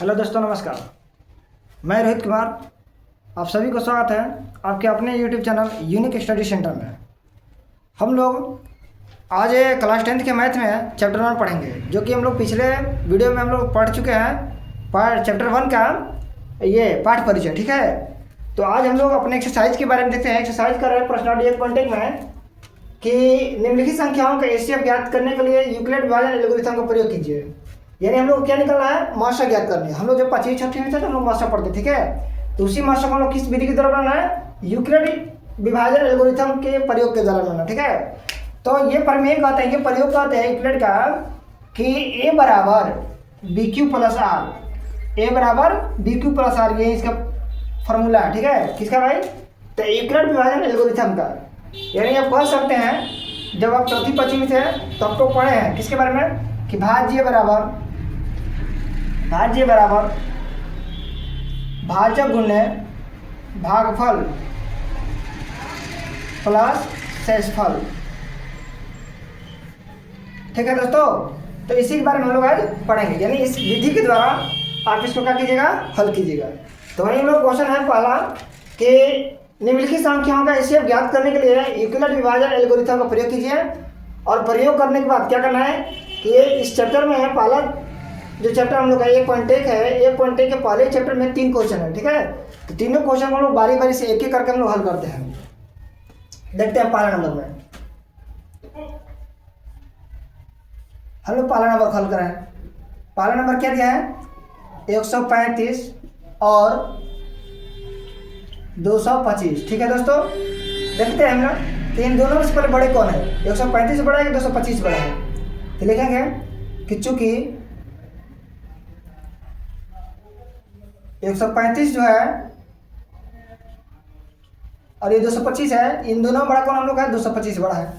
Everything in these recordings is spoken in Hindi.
हेलो दोस्तों, नमस्कार। मैं रोहित कुमार, आप सभी को स्वागत है आपके अपने YouTube channel unique study centre में। हम लोग आज क्लास 10th के मैथ में चैप्टर 1 पढ़ेंगे, जो कि हम लोग पिछले वीडियो में हम लोग पढ़ चुके हैं चैप्टर 1 का ये पाठ परिचय। ठीक है, तो आज हम लोग अपने एक्सरसाइज के बारे में देखते हैं। एक्सरसाइज कर रहे हैं प्रश्न 1.1 में कि निम्नलिखित संख्याओं का एचसीएफ ज्ञात करने के लिए यूक्लिड विभाजन एल्गोरिथम का प्रयोग कीजिए। यानी हम लोग क्या निकलना है, मास्टर ज्ञात करनी है। हम लोग जब 5वीं 6वीं में थे तो हम लोग मास्टर पढ़ते, ठीक है। तो उसी मास्टर को हम लोग किस विधि के द्वारा बनाना है, यूक्लिड विभाजन एल्गोरिथम के प्रयोग के द्वारा बनाना, ठीक है। तो ये प्रमेय कहते हैं, ये प्रयोग कहते हैं यूक्लिड का कि ए बराबर बी क्यू प्लस आर, ए बराबर बी क्यू प्लस आर, ये इसका फॉर्मूला है, ठीक है। किसका भाई, तो यूक्लिड विभाजन एल्गोरिथम का। यानी आप कह सकते हैं जब आप 4वीं 5वीं में थे तो आप तो पढ़े हैं किसके बारे में कि भाज्य बराबर भाज्य गुणे भागफल प्लस शेषफल, ठीक है दोस्तों। तो इसी के बारे में हम लोग आज पढ़ेंगे, यानी इस विधि के द्वारा आप इसको क्या कीजिएगा, हल कीजिएगा। तो वही हम लोग क्वेश्चन है पहला कि निम्नलिखित संख्याओं का एचसीएफ ज्ञात करने के लिए यूक्लिड विभाजन एल्गोरिथम का प्रयोग कीजिए। और प्रयोग करने के बाद क्या करना है कि ये इस चैप्टर में है, पहला जो चैप्टर हम लोग का 1.1 है, 1.1 के पहले चैप्टर में 3 क्वेश्चन है, ठीक है। तो तीनों क्वेश्चन हम लोग बारी बारी से एक एक करके हम लोग हल करते हैं। देखते हैं पहला नंबर में हम लोग पहला नंबर हल करें। पहला नंबर क्या दिया है, 135 और 225, ठीक है दोस्तों। देखते हैं हम लोग कि इन दोनों में से पहले बड़े कौन है, 135 बड़ा है कि 225 बड़ा है। तो लिखेंगे कि चूंकि 135 जो है और ये 225 है, इन दोनों बड़ा कौन हम लोग है, 225 बड़ा है,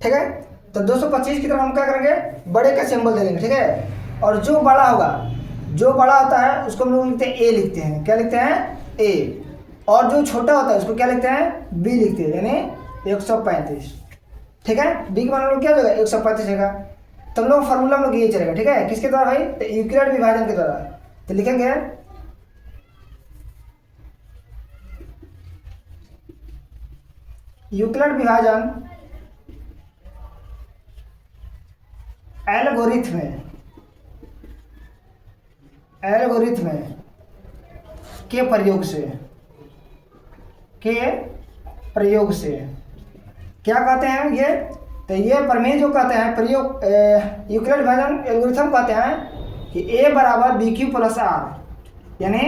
ठीक है। तो 225 की तरफ हम क्या करेंगे, बड़े का सिंबल दे देंगे, ठीक है। और जो बड़ा होगा, जो बड़ा होता है उसको हम लोग लिखते हैं ए, लिखते हैं क्या लिखते हैं, ए। और जो छोटा होता है उसको क्या लिखते हैं, बी लिखते हैं, यानी 135, ठीक है। बी के मान हम लोग क्या होगा, 135 होगा। तो हम लोग फार्मूला हम लोग ये चलेगा, ठीक है। किसके द्वारा भाई, तो यूक्लिड विभाजन के द्वारा। तो लिखेंगे यूक्लिड विभाजन एल्गोरिथम के प्रयोग से क्या कहते हैं ये, तो ये प्रमेय जो कहते हैं प्रयोग यूक्लिड विभाजन एल्गोरिथम कहते हैं कि ए बराबर बी क्यू प्लस आर, यानी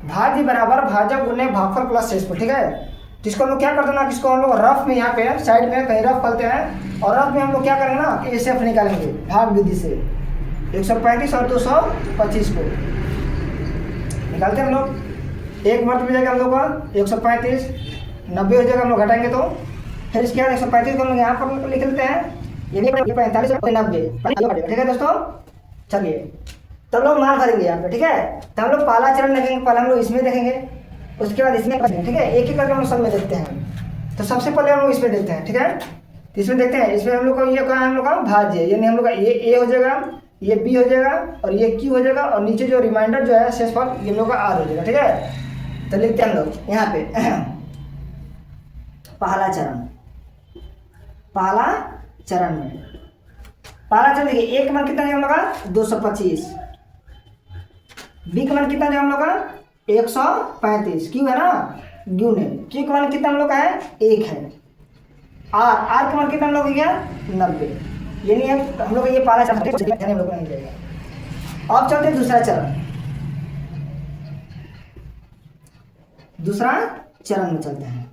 भाज्य बराबर भाजक गुणे भागफल प्लस शेषफल, ठीक है। जिसको हम लोग क्या करते हैं ना, किसको हम लोग रफ में यहाँ पे साइड में कहीं रफ करते हैं, और रफ में हम लोग क्या करेंगे ना कि एचसीएफ निकालेंगे भाग विधि से। 135 और 225 को निकालते हैं हम लोग। एक मर्त में जाएगा हम लोग का 135, 90 हो जाएगा, हम लोग घटाएंगे तो फिर इसके बाद 135 को हम लोग यहाँ पर लिख लेते हैं, यानी 45 और 90, ठीक है दोस्तों। चलिए तब लोग मान भरेंगे यहाँ पे, ठीक है। तो हम लोग पहला चरण देखेंगे, पहले हम लोग इसमें देखेंगे, उसके बाद इसमें, ठीक है। एक एक करके हम लोग सब में देखते हैं। तो सबसे पहले हम लोग इसमें देखते हैं, ठीक है। तो इसमें देखते हैं, इसमें हम लोग का ये क्या है, हम लोग का भाज्य, यानी हम लोग का ये ए हो जाएगा, ये बी हो जाएगा और ये क्यू हो जाएगा, और नीचे जो रिमाइंडर जो है शेषफल ये हम लोग का आर हो जाएगा, ठीक है। तो लिखते हैं हम लोग यहाँ पे पहला चरण देखिए, ए का मान कितना है हम लोग का 225, बी का मान कितना है हम लोग का 135, क्यू है ना गुणे, क्यू का मान कितना हम लोग का है 1 है, आर का मान कितना हम लोग हो गया 90, यानी हम लोग ये पहला चरण हम लोग नहीं जाएगा। अब चलते हैं दूसरा चरण में चलते हैं।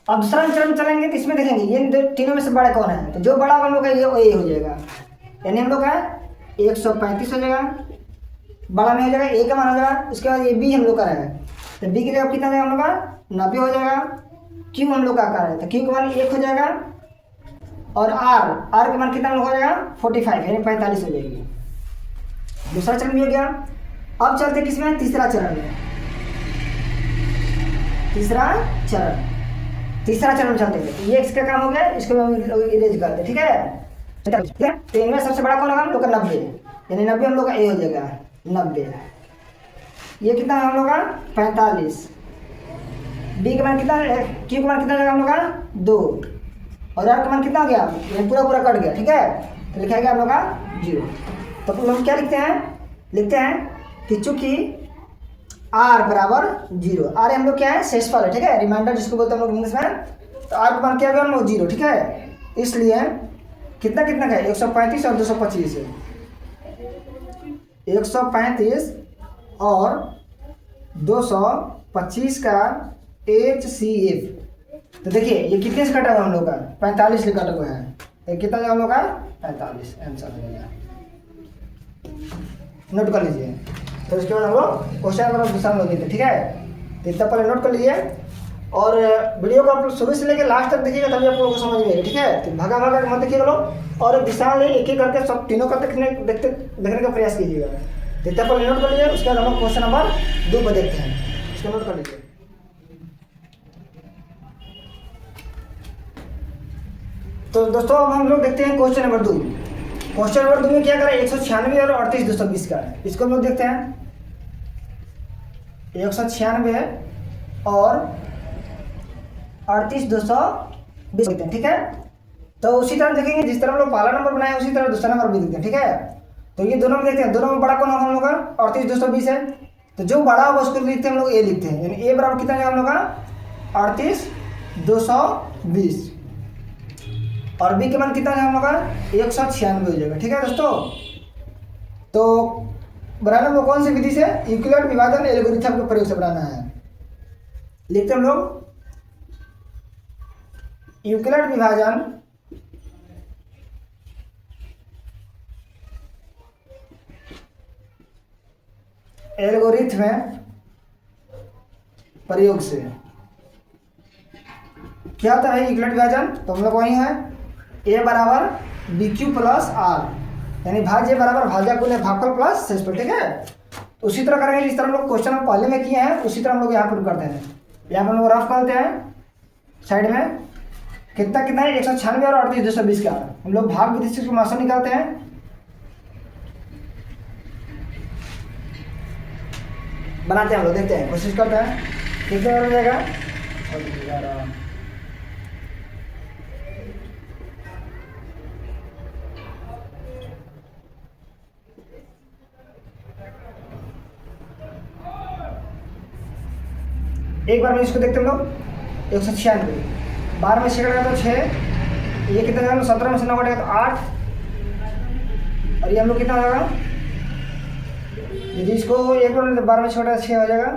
अब दूसरा चरण में चलेंगे तो इसमें देखेंगे ये तीनों में से बड़ा कौन है, तो जो बड़ा हम लोग का ये हो जाएगा, यानी हम लोग का 135 हो जाएगा, बड़ा में हो जाएगा, ए का मान हो जाएगा। उसके बाद ये बी हम लोग का रहेगा, तो बी की जगह कितना जाएगा हम लोग का 90 हो जाएगा। क्यू हम लोग का आकार है, तो क्यू का मान 1 हो जाएगा, और आर का मान कितना हो जाएगा 45, यानी 45 हो जाएगी। दूसरा चरण भी हो गया। अब चलते किसमें, तीसरा चरण में। तीसरा चरण चलते हैं, ये इसका काम हो गया, इसको हम इरेज करते हैं, ठीक है। तो इनमें सबसे बड़ा कौन होगा हम लोग का 90, यानी 90 हम लोग का ए हो जाएगा 90। ये कितना है हम लोग का 45। बी का मान कितना, क्यू का मान कितना जाएगा हम लोग का 2, और आर का मान कितना हो गया, ये पूरा पूरा कट गया, ठीक है। तो लिखा गया हम लोग का 0। तो हम क्या लिखते हैं कि चूंकि आर बराबर 0, आर हम लोग क्या है शेषफल है, ठीक है, रिमाइंडर जिसको बोलते हैं हम लोग इंग्लिश में। तो आर का मान क्या हो गया हम लोग 0, ठीक है। इसलिए कितना कितना का है 135 और 225 है, 135 और 225 का HCF। तो देखिए ये कितने से कटा हुआ हम लोग का 45 से कटा हुआ है, ये कितना जाएगा हम लोग का 45, आंसर हो जाएगा, नोट कर लीजिए। तो इसके बाद हम लोग क्वेश्चन नंबर दूसरा लोग लेते हैं, ठीक है। तो इतना पहले नोट कर लीजिए, और वीडियो को आप लोग शुरू से लेकर लास्ट तक देखिएगा तभी आप लोगों को समझ में आएगा, ठीक है। तो भागा भागा के मत देखिएगा लोग, और दिशा में एक एक करके सब तीनों का देखने का प्रयास कीजिएगा। तो इतना पहले नोट कर लीजिए, उसके बाद हम लोग क्वेश्चन नंबर 2 पर देखते हैं, इसको नोट कर लीजिए। तो दोस्तों अब हम लोग देखते हैं क्वेश्चन नंबर 2। क्वेश्चन नंबर 2 में क्या करें 196 और 38,220 का है, इसको हम लोग देखते हैं। 196 और 38,220 देखते हैं, ठीक है। तो उसी तरह देखेंगे जिस तरह हम लोग पहला नंबर बनाए उसी तरह दूसरा नंबर भी देखते हैं, ठीक है। तो ये दोनों में देखते हैं, दोनों में बड़ा कौन होगा हम लोग का 38,220 है। तो जो बड़ा होगा उसको लिखते हैं हम लोग ए लिखते हैं, यानी ए बराबर कितना है हम लोग का 38,220, और बी के मान कितना है हम लोग का 196 हो जाएगा, ठीक है दोस्तों। तो बनाना हम लोग कौन सी विधि से, यूक्लिड विभाजन एल्गोरिथम के प्रयोग से बनाना है। लिखते हम लोग यूक्लिड विभाजन एल्गोरिथम प्रयोग से। क्या होता है यूक्लिड विभाजन, तो हम लोग वही है ए बराबर बी क्यू प्लस आर, यानी भाज्य बराबर भाज्य गुणे भागफल प्लस शेषफल, ठीक है। तो उसी तरह करेंगे जिस तरह हम लोग क्वेश्चन हम पहले में किए हैं, उसी तरह हम लोग यहाँ पर करते हैं। यहाँ पर हम लोग रफ करते हैं साइड में, कितना कितना है 196 और 38,220 का। हम लोग भाग विधि से मात्रा निकालते हैं, बनाते हैं हम लोग, देखते हैं, कोशिश करते हैं कितने हो जाएगा। एक बार में इसको देखते हम लोग 196, 12 में 6 कटेगा तो 6, ये कितना जाएगा 17 में से 9 कटेगा तो 8, और ये हम लोग कितना होगा, यदि इसको एक बार में 12 में 6 कटेगा 6 हो जाएगा,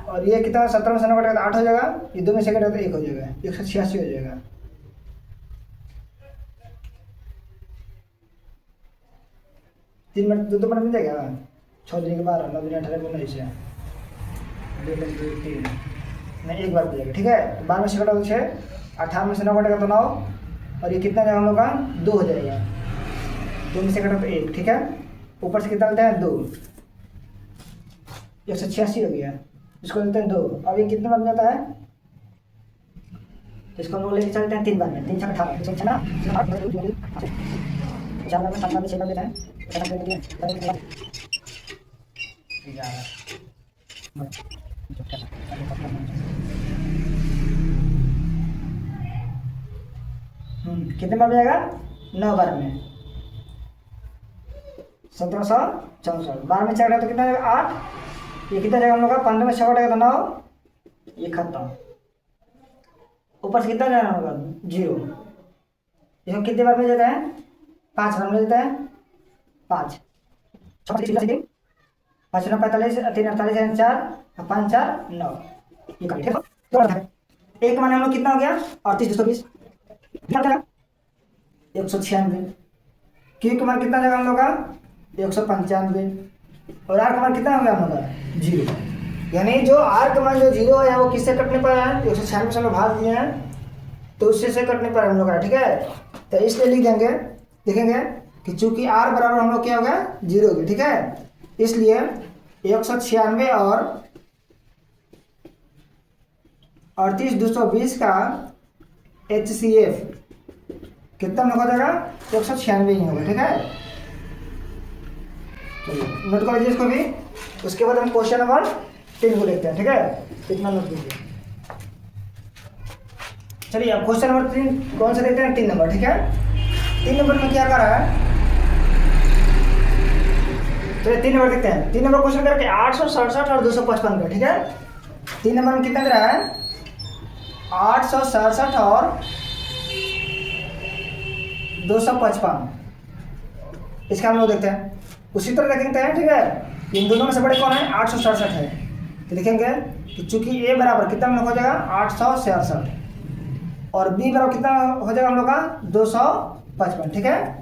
और ये कितना 17 में से 9 कटेगा तो 8 हो जाएगा, ये 2 में से कटेगा तो 1 हो जाएगा, 186 हो जाएगा। तीन मिनट 2 मिनट मिल जाएगा, 6 दिन के 12 9 दिन 18 को 19 है 2 3 नहीं, एक बार मिलेगा, ठीक है। 12 में से कटा तो 6, 18 में से 9 कटेगा तो 9, और ये कितना जाएगा हम लोग का 2 हो जाएगा, 2 में से कटा तो 1, ठीक है। ऊपर से कितना लेते हैं 2, 186 हो गया, इसको लेते हैं 2। अब ये कितने बार में जाता है, इसको हम लोग लेके चलते हैं 3 बार में, 3 6 18 6 ना 8 4 बार में 7 बार में 6 बार लेते हैं, कितने बार में जाएगा 9 बार में 1764, 12 में 4 तो कितना जाएगा 8, ये कितना जाएगा हम लोग का 15 में 6 कटेगा तो 9, ये खत्म। ऊपर से कितना जाएगा हम लोग 0, इसको कितने बार में जाता है 5 बार में जाता है, 5 6 5 9 45 3 48 4 5 4 9, ये ठीक है। तो एक माने हम लोग कितना हो गया 38,220, 196, क्यू का मान कितना जाएगा हम लोग का 195, और आर का मान कितना हो गया हम लोग का 0, यानी जो आर का मान जो 0 है वो किससे कटने पर है 196 से हम लोग भाग दिए हैं, तो उससे से कटने पर हम लोग का, ठीक है। तो इसलिए लिख देंगे, देखेंगे कि चूंकि आर बराबर हम लोग क्या हो गया 0 हो गया, ठीक है। इसलिए 196 और 38,220 का HCF कितना हो जाएगा 196 ही होगा, ठीक है। चलिए नोट कर लीजिए इसको भी। उसके बाद हम क्वेश्चन नंबर 3 को देखते हैं, ठीक है। इतना नोट कीजिए। चलिए अब क्वेश्चन नंबर 3 कौन सा देखते हैं, 3 नंबर, ठीक है। 3 नंबर में क्या कर रहा है, चलिए 3 नंबर देखते हैं। 3 नंबर क्वेश्चन करके 867 और 255 का, ठीक है। 3 नंबर में कितना दे रहा है, 867 और 255, इसका हम लोग देखते हैं। उसी तरह देखेंगे हैं, ठीक है। इन दोनों में से बड़े कौन है, 867 है, तो लिखेंगे कि चूंकि ए बराबर कितना हम लोग हो जाएगा 866 और बी बराबर कितना हो जाएगा हम लोग का 255, ठीक है।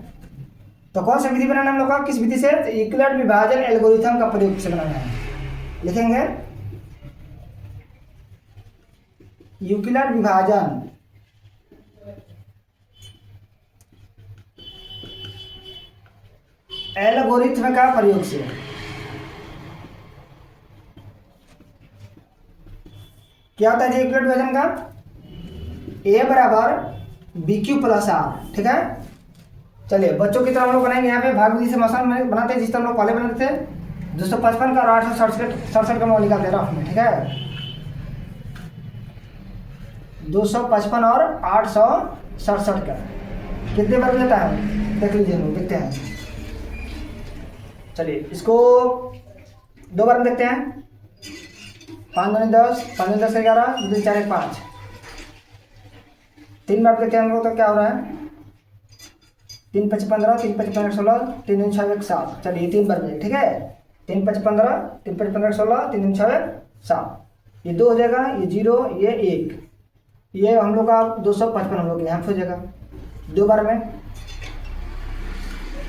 तो कौन सा विधि बनाना है हम लोग का, किस विधि से, तो यूक्लिड विभाजन एल्गोरिथम का प्रयोग से बनाना है। लिखेंगे यूक्लिड विभाजन एल्गोरिथम का प्रयोग से। क्या होता है जी यूक्लिड विभाजन का, ए बराबर बी क्यू प्लस आर, ठीक है। चलिए बच्चों की तरह हम लोग बनाएंगे, यहाँ पे भाग विधि से आसान बनाते हैं, जिस तरह हम लोग पहले बनाते थे। 255 का और 867 का हम निकालते हैं रफ में, ठीक है। 255 और 867 का कितने बार देता है देख लीजिए, हम लोग देखते हैं। चलिए इसको 2 बार में देखते हैं। 5 दूनी 10, 5 दूनी 10 11, 2 दूनी 4 5, 3 बार देखते हैं हम लोग, तो क्या हो रहा है, 3 5 15, 3 5 15 16, 3 दूनी 6 1 7। चलिए 3 बार में, ठीक है। 3 5 15, 3 5 15 16, 3 दूनी 6 7, ये 2 हो जाएगा, ये 0, ये 1, ये हम लोग का 255 हम लोग यहाँ पे हो जाएगा। 2 बार में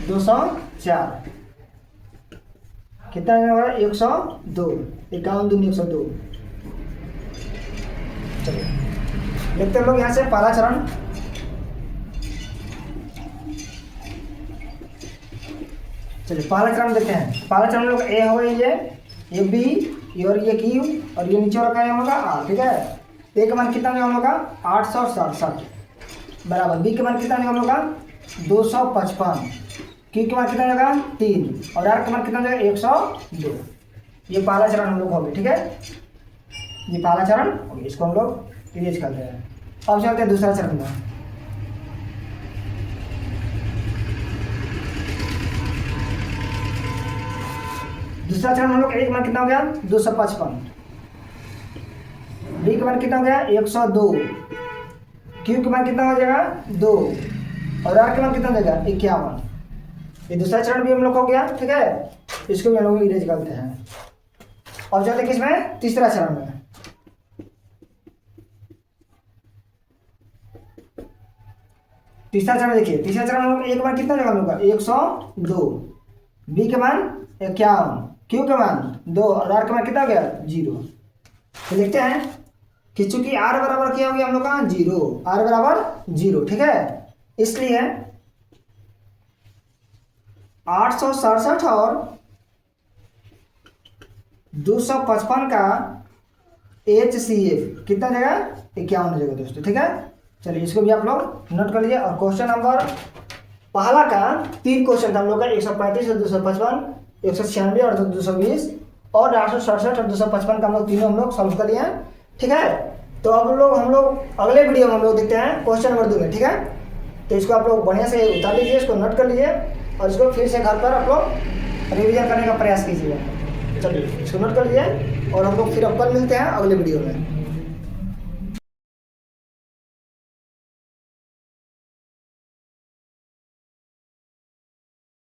204, कितना होगा 102, 51 दूनी 102। चलिए देखते हैं लोग यहाँ से पहला चरण। चलिए पहला चरण देखते हैं। पहला चरण लोग ए हो गई, ये बी और ये क्यू और ये नीचे रखा है हम लोग का आर, ठीक है। ए का मान कितना होगा हम लोग का 867 बराबर बी के मान कितना होगा हम लोग का 255, क्यू के मान कितना होगा 3 और आर के मान कितना होगा 102। ये पहला चरण हम लोग हो गए, ठीक है। ये पहला चरण हो गया, इसको हम लोग इरेज करते हैं। अब चलते हैं दूसरा चरण में। दूसरा चरण हम लोग ए के मान कितना हो गया 255, बी के मान कितना हो गया 102, क्यू के मान कितना हो जाएगा 2 और आर के मान कितना हो जाएगा 51। ये दूसरा चरण भी हम लोग हो गया, ठीक है। इसको भी हम लोग इरेज करते हैं। और चलते किसमें, तीसरा चरण में। तीसरा चरण देखिए, तीसरा चरण हम लोग ए के मान कितना हो जाएगा हम लोग का 102, बी के मान 51, क्यू के मान 2 और आर के मान कितना हो गया 0। तो लिखते हैं कि चूंकि आर बराबर क्या हो गया हम लोग का 0, आर बराबर 0, ठीक है। इसलिए 867 और 255 का HCF कितना जाएगा 51 जाएगा दोस्तों, ठीक है। चलिए इसको भी आप लोग नोट कर लीजिए। और क्वेश्चन नंबर पहला का 3 क्वेश्चन था हम लोग का, 135 और 255, 196 और 220 और 867 और 255 का हम लोग तीनों हम लोग सॉल्व कर लिए हैं, ठीक है। तो अब हम लोग अगले वीडियो में हम लोग देखते हैं क्वेश्चन नंबर 2 में, ठीक है। तो इसको आप लोग बढ़िया से उतार लीजिए, इसको नोट कर लीजिए और इसको फिर से घर पर आप लोग रिवीजन करने का प्रयास कीजिएगा। चलिए इसको नोट कर लीजिए और हम लोग फिर अब कल मिलते हैं अगले वीडियो में।